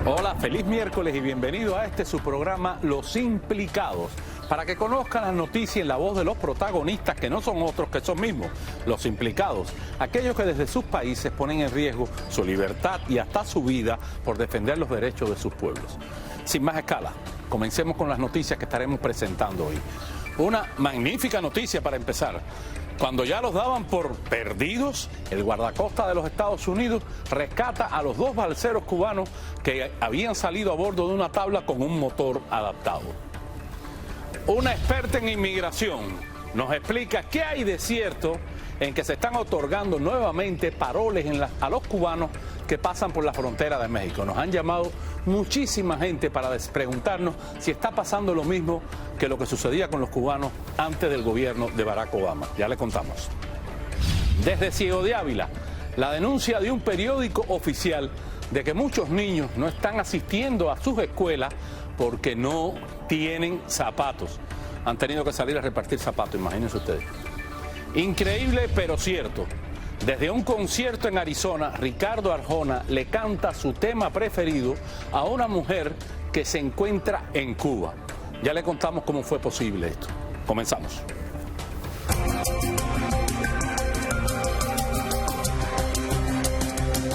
Hola, feliz miércoles y bienvenido a su programa Los Implicados, para que conozcan las noticias en la voz de los protagonistas, que no son otros que son mismos, los implicados, aquellos que desde sus países ponen en riesgo su libertad y hasta su vida por defender los derechos de sus pueblos. Sin más escala, comencemos con las noticias que estaremos presentando hoy. Una magnífica noticia para empezar. Cuando ya los daban por perdidos, el guardacosta de los Estados Unidos rescata a los dos balseros cubanos que habían salido a bordo de una tabla con un motor adaptado. Una experta en inmigración nos explica qué hay de cierto en que se están otorgando nuevamente paroles a los cubanos que pasan por la frontera de México. Nos han llamado muchísima gente para preguntarnos si está pasando lo mismo que lo que sucedía con los cubanos antes del gobierno de Barack Obama. Ya le contamos. Desde Ciego de Ávila, la denuncia de un periódico oficial de que muchos niños no están asistiendo a sus escuelas porque no tienen zapatos. Han tenido que salir a repartir zapatos, imagínense ustedes. Increíble pero cierto. Desde un concierto en Arizona, Ricardo Arjona le canta su tema preferido a una mujer que se encuentra en Cuba. Ya le contamos cómo fue posible esto. Comenzamos.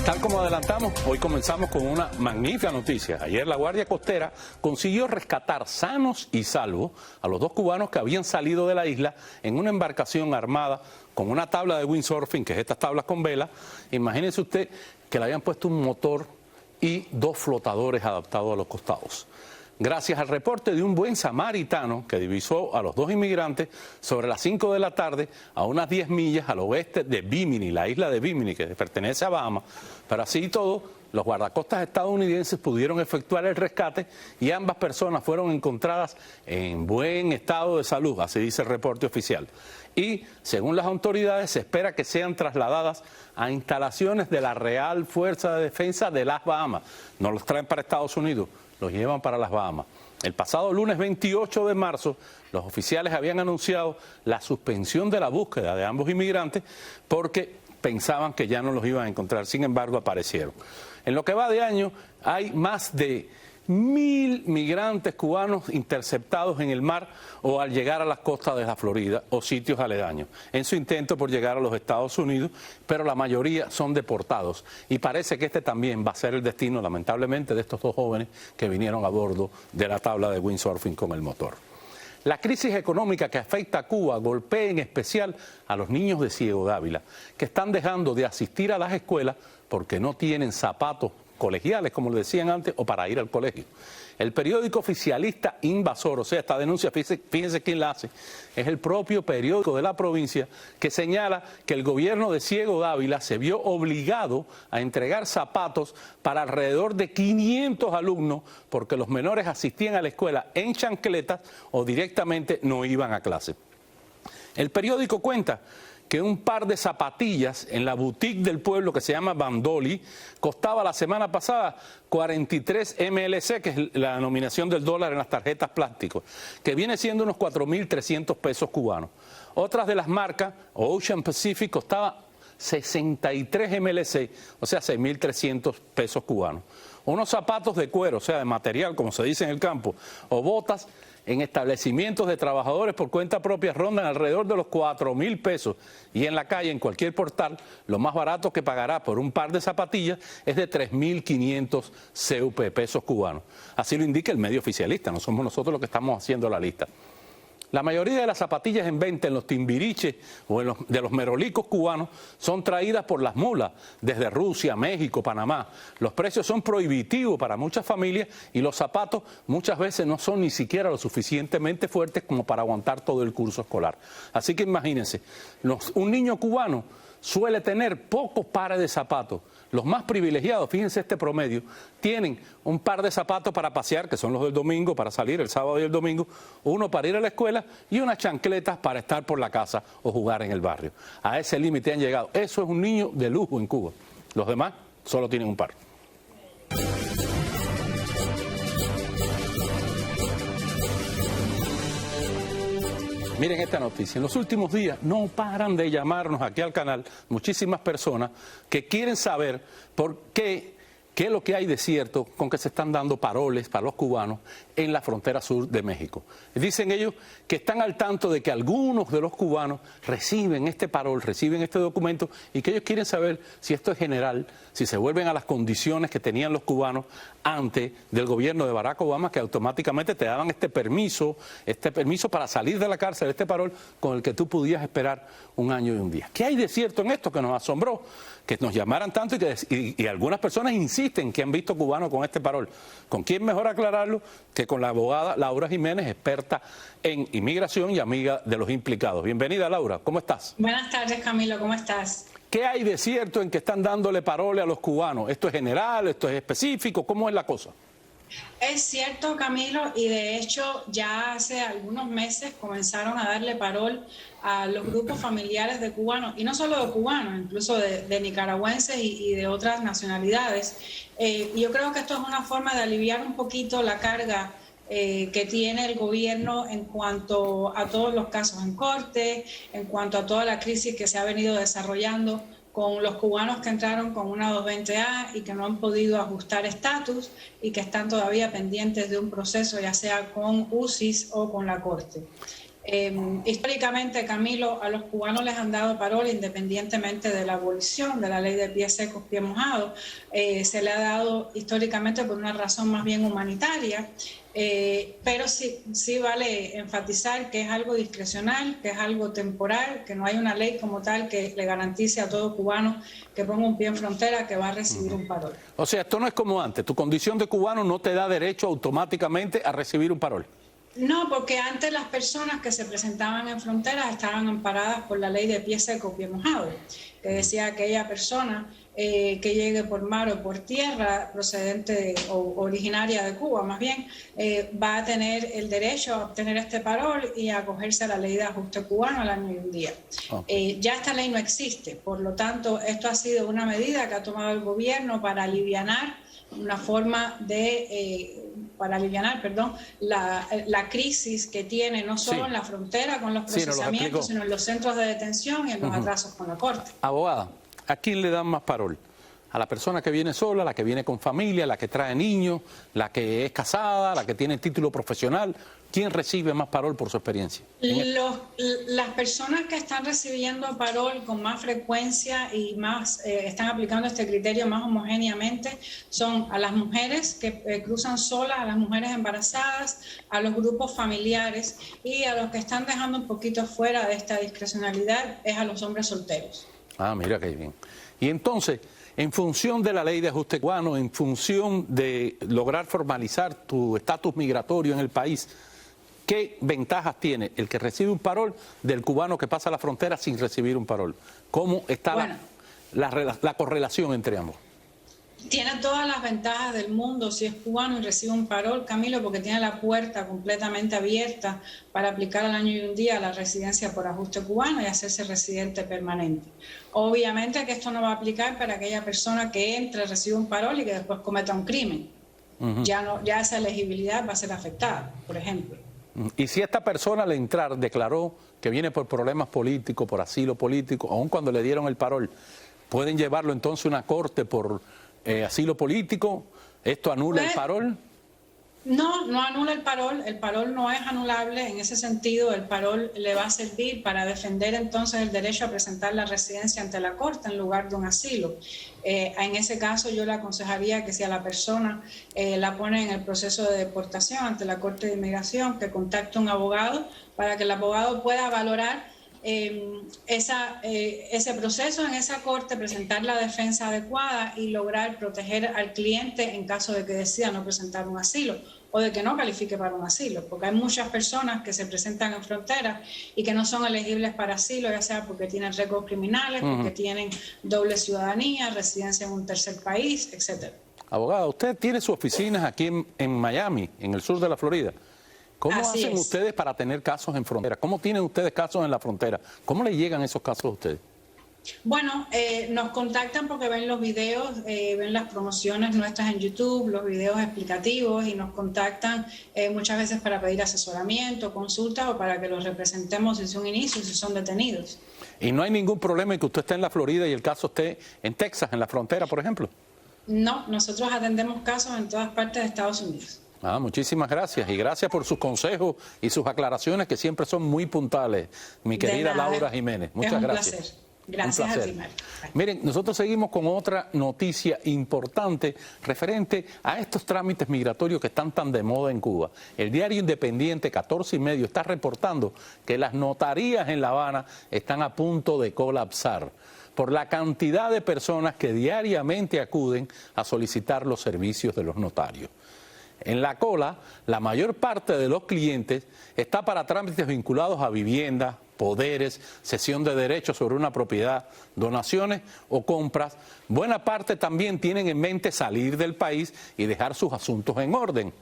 Tal como adelantamos, hoy comenzamos con una magnífica noticia. Ayer la Guardia Costera consiguió rescatar sanos y salvos a los dos cubanos que habían salido de la isla en una embarcación armada con una tabla de windsurfing, que es estas tablas con vela. Imagínense usted que le habían puesto un motor y dos flotadores adaptados a los costados. Gracias al reporte de un buen samaritano que divisó a los dos inmigrantes sobre las 5 de la tarde a unas 10 millas al oeste de Bimini, la isla de Bimini, que pertenece a Bahamas. Pero así y todo, los guardacostas estadounidenses pudieron efectuar el rescate y ambas personas fueron encontradas en buen estado de salud, así dice el reporte oficial. Y, según las autoridades, se espera que sean trasladadas a instalaciones de la Real Fuerza de Defensa de las Bahamas. No los traen para Estados Unidos, los llevan para las Bahamas. El pasado lunes 28 de marzo, los oficiales habían anunciado la suspensión de la búsqueda de ambos inmigrantes porque pensaban que ya no los iban a encontrar. Sin embargo, aparecieron. En lo que va de año, hay más de 1.000 migrantes cubanos interceptados en el mar o al llegar a las costas de la Florida o sitios aledaños, en su intento por llegar a los Estados Unidos, pero la mayoría son deportados. Y parece que este también va a ser el destino, lamentablemente, de estos dos jóvenes que vinieron a bordo de la tabla de windsurfing con el motor. La crisis económica que afecta a Cuba golpea en especial a los niños de Ciego de Ávila, que están dejando de asistir a las escuelas porque no tienen zapatos colegiales, como le decían antes, o para ir al colegio. El periódico oficialista Invasor, o sea, esta denuncia, fíjense quién la hace, es el propio periódico de la provincia que señala que el gobierno de Ciego de Ávila se vio obligado a entregar zapatos para alrededor de 500 alumnos porque los menores asistían a la escuela en chancletas o directamente no iban a clase. El periódico cuenta que un par de zapatillas en la boutique del pueblo que se llama Bandoli costaba la semana pasada 43 MLC, que es la denominación del dólar en las tarjetas plásticos, que viene siendo unos 4.300 pesos cubanos. Otras de las marcas, Ocean Pacific, costaba 63 MLC, o sea, 6.300 pesos cubanos. Unos zapatos de cuero, o sea, de material, como se dice en el campo, o botas en establecimientos de trabajadores por cuenta propia rondan alrededor de los 4.000 pesos. Y en la calle, en cualquier portal, lo más barato que pagará por un par de zapatillas es de 3.500 CUP, pesos cubanos. Así lo indica el medio oficialista, no somos nosotros los que estamos haciendo la lista. La mayoría de las zapatillas en venta en los timbiriches o de los merolicos cubanos son traídas por las mulas desde Rusia, México, Panamá. Los precios son prohibitivos para muchas familias y los zapatos muchas veces no son ni siquiera lo suficientemente fuertes como para aguantar todo el curso escolar. Así que imagínense, un niño cubano suele tener pocos pares de zapatos. Los más privilegiados, fíjense este promedio, tienen un par de zapatos para pasear, que son los del domingo, para salir el sábado y el domingo, uno para ir a la escuela y unas chancletas para estar por la casa o jugar en el barrio. A ese límite han llegado. Eso es un niño de lujo en Cuba. Los demás solo tienen un par. Miren esta noticia. En los últimos días no paran de llamarnos aquí al canal muchísimas personas que quieren saber por qué ¿Qué es lo que hay de cierto con que se están dando paroles para los cubanos en la frontera sur de México? Dicen ellos que están al tanto de que algunos de los cubanos reciben este parol, reciben este documento y que ellos quieren saber si esto es general, si se vuelven a las condiciones que tenían los cubanos antes del gobierno de Barack Obama, que automáticamente te daban este permiso para salir de la cárcel, este parol con el que tú podías esperar un año y un día. ¿Qué hay de cierto en esto que nos asombró? Que nos llamaran tanto y algunas personas insisten que han visto cubanos con este parol. ¿Con quién mejor aclararlo que con la abogada Laura Jiménez, experta en inmigración y amiga de los implicados? Bienvenida, Laura, ¿cómo estás? Buenas tardes, Camilo, ¿cómo estás? ¿Qué hay de cierto en que están dándole paroles a los cubanos? ¿Esto es general, esto es específico? ¿Cómo es la cosa? Es cierto, Camilo, y de hecho ya hace algunos meses comenzaron a darle parol a los grupos familiares de cubanos, y no solo de cubanos, incluso de nicaragüenses y de otras nacionalidades. Yo creo que esto es una forma de aliviar un poquito la carga que tiene el gobierno en cuanto a todos los casos en corte, en cuanto a toda la crisis que se ha venido desarrollando con los cubanos que entraron con una 220A y que no han podido ajustar estatus y que están todavía pendientes de un proceso, ya sea con UCIS o con la Corte. Históricamente, Camilo, a los cubanos les han dado parol independientemente de la abolición de la ley de pies secos, pies mojados. Se le ha dado históricamente por una razón más bien humanitaria, pero sí vale enfatizar que es algo discrecional, que es algo temporal, que no hay una ley como tal que le garantice a todo cubano que ponga un pie en frontera que va a recibir un parol. O sea, esto no es como antes, tu condición de cubano no te da derecho automáticamente a recibir un parol. No, porque antes las personas que se presentaban en fronteras estaban amparadas por la ley de pie seco, pie mojado, que decía que aquella persona que llegue por mar o por tierra, procedente o originaria de Cuba más bien, va a tener el derecho a obtener este parol y a acogerse a la ley de ajuste cubano al año y un día. Ya esta ley no existe, por lo tanto, esto ha sido una medida que ha tomado el gobierno para alivianar una forma de... la crisis que tiene no solo en la frontera con los procesamientos, sino en los centros de detención y en los atrasos con la Corte. Abogada, ¿a quién le dan más parol? ¿A la persona que viene sola, la que viene con familia, la que trae niños, la que es casada, la que tiene título profesional? ¿Quién recibe más parol por su experiencia? Las personas que están recibiendo parol con más frecuencia y más están aplicando este criterio más homogéneamente son a las mujeres que cruzan solas, a las mujeres embarazadas, a los grupos familiares, y a los que están dejando un poquito fuera de esta discrecionalidad es a los hombres solteros. Ah, mira qué bien. Y entonces, en función de la ley de ajuste cubano, en función de lograr formalizar tu estatus migratorio en el país, ¿qué ventajas tiene el que recibe un parol del cubano que pasa la frontera sin recibir un parol? ¿Cómo está la correlación entre ambos? Tiene todas las ventajas del mundo si es cubano y recibe un parol, Camilo, porque tiene la puerta completamente abierta para aplicar al año y un día la residencia por ajuste cubano y hacerse residente permanente. Obviamente que esto no va a aplicar para aquella persona que entre, recibe un parol y que después cometa un crimen. Ya esa elegibilidad va a ser afectada, por ejemplo. Y si esta persona al entrar declaró que viene por problemas políticos, por asilo político, aun cuando le dieron el parol, ¿pueden llevarlo entonces a una corte por asilo político? ¿Esto anula el parol? No, no anula el parol no es anulable. En ese sentido, el parol le va a servir para defender entonces el derecho a presentar la residencia ante la Corte en lugar de un asilo. En ese caso, yo le aconsejaría que si a la persona la pone en el proceso de deportación ante la Corte de Inmigración, que contacte a un abogado para que el abogado pueda valorar ese proceso en esa corte, presentar la defensa adecuada y lograr proteger al cliente en caso de que decida no presentar un asilo o de que no califique para un asilo, porque hay muchas personas que se presentan en frontera y que no son elegibles para asilo, ya sea porque tienen récords criminales, porque tienen doble ciudadanía, residencia en un tercer país, etcétera. Abogada, usted tiene sus oficinas aquí en Miami, en el sur de la Florida. ¿Cómo hacen ustedes para tener casos en frontera? ¿Cómo tienen ustedes casos en la frontera? ¿Cómo le llegan esos casos a ustedes? Bueno, nos contactan porque ven los videos, ven las promociones nuestras en YouTube, los videos explicativos, y nos contactan muchas veces para pedir asesoramiento, consultas o para que los representemos si son inicios, si son detenidos. ¿Y no hay ningún problema en que usted esté en la Florida y el caso esté en Texas, en la frontera, por ejemplo? No, nosotros atendemos casos en todas partes de Estados Unidos. Muchísimas gracias y gracias por sus consejos y sus aclaraciones que siempre son muy puntuales, mi querida Laura Jiménez. Muchas gracias. Placer. Gracias a ti, Mario. Miren, nosotros seguimos con otra noticia importante referente a estos trámites migratorios que están tan de moda en Cuba. El diario Independiente 14:30 está reportando que las notarías en La Habana están a punto de colapsar por la cantidad de personas que diariamente acuden a solicitar los servicios de los notarios. En la cola, la mayor parte de los clientes está para trámites vinculados a vivienda, poderes, cesión de derechos sobre una propiedad, donaciones o compras. Buena parte también tienen en mente salir del país y dejar sus asuntos en orden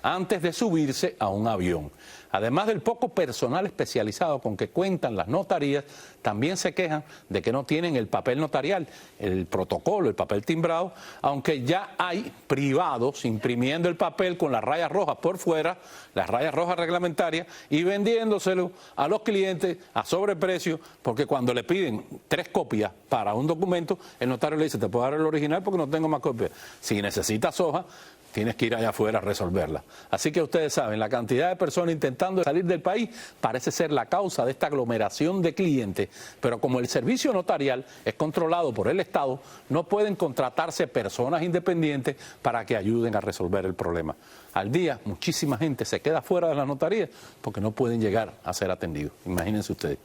antes de subirse a un avión. Además del poco personal especializado con que cuentan las notarías, también se quejan de que no tienen el papel notarial, el protocolo, el papel timbrado, aunque ya hay privados imprimiendo el papel con las rayas rojas por fuera, las rayas rojas reglamentarias, y vendiéndoselo a los clientes a sobreprecio, porque cuando le piden 3 copias para un documento, el notario le dice, te puedo dar el original porque no tengo más copias. Si necesitas hoja, tienes que ir allá afuera a resolverla. Así que ustedes saben, la cantidad de personas intentando salir del país parece ser la causa de esta aglomeración de clientes, pero como el servicio notarial es controlado por el Estado, no pueden contratarse personas independientes para que ayuden a resolver el problema. Al día, muchísima gente se queda fuera de la notaría porque no pueden llegar a ser atendidos. Imagínense ustedes.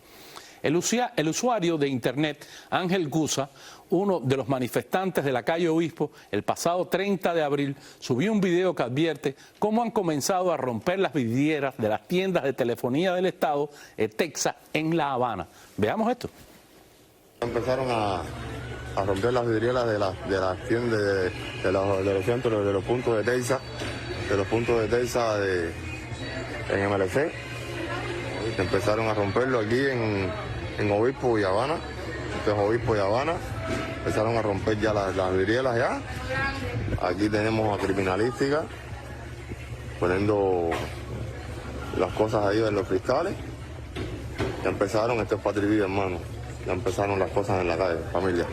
El usuario de Internet, Ángel Gusa, uno de los manifestantes de la calle Obispo, el pasado 30 de abril, subió un video que advierte cómo han comenzado a romper las vidrieras de las tiendas de telefonía del Estado, Texas, en La Habana. Veamos esto. Empezaron a romper las vidrieras de las tiendas de los centros, de los puntos de Texas, en MLC. Empezaron a romperlo aquí en Obispo y Habana. Entonces Obispo y Habana empezaron a romper ya las vidrieras ya. Aquí tenemos a criminalística poniendo las cosas ahí en los cristales. Ya empezaron, esto es patria y vida, hermano. Ya empezaron las cosas en la calle, familia.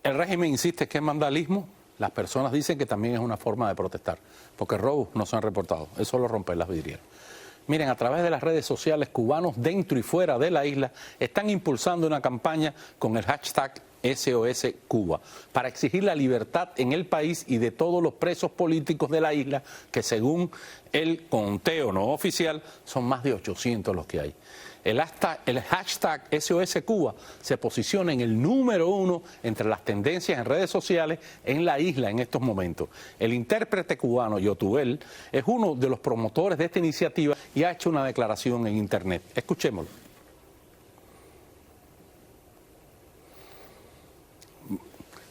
El régimen insiste que es vandalismo. Las personas dicen que también es una forma de protestar, porque robos no se han reportado, es solo romper las vidrieras. Miren, a través de las redes sociales, cubanos dentro y fuera de la isla están impulsando una campaña con el hashtag SOS Cuba para exigir la libertad en el país y de todos los presos políticos de la isla, que según el conteo no oficial son más de 800 los que hay. El hashtag SOS Cuba se posiciona en el número 1 entre las tendencias en redes sociales en la isla en estos momentos. El intérprete cubano Yotubel es uno de los promotores de esta iniciativa y ha hecho una declaración en internet. Escuchémoslo.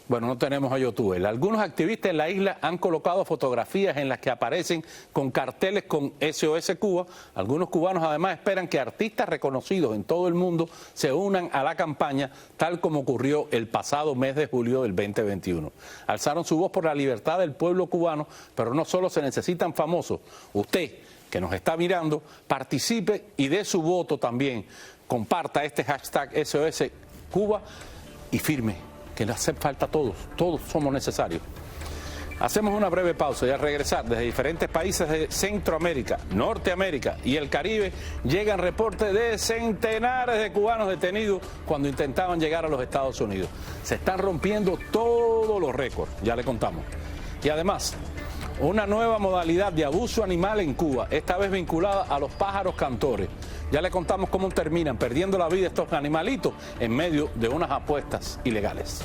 Bueno, no tenemos a Yotubel. Algunos activistas en la isla han colocado fotografías en las que aparecen con carteles con SOS Cuba. Algunos cubanos además esperan que artistas reconocidos en todo el mundo se unan a la campaña, tal como ocurrió el pasado mes de julio del 2021. Alzaron su voz por la libertad del pueblo cubano, pero no solo se necesitan famosos. Usted, que nos está mirando, participe y dé su voto también. Comparta este hashtag SOS Cuba y firme, que le hace falta a todos somos necesarios. Hacemos una breve pausa y al regresar, desde diferentes países de Centroamérica, Norteamérica y el Caribe, llegan reportes de centenares de cubanos detenidos cuando intentaban llegar a los Estados Unidos. Se están rompiendo todos los récords, ya le contamos. Y además, una nueva modalidad de abuso animal en Cuba, esta vez vinculada a los pájaros cantores. Ya le contamos cómo terminan perdiendo la vida estos animalitos en medio de unas apuestas ilegales.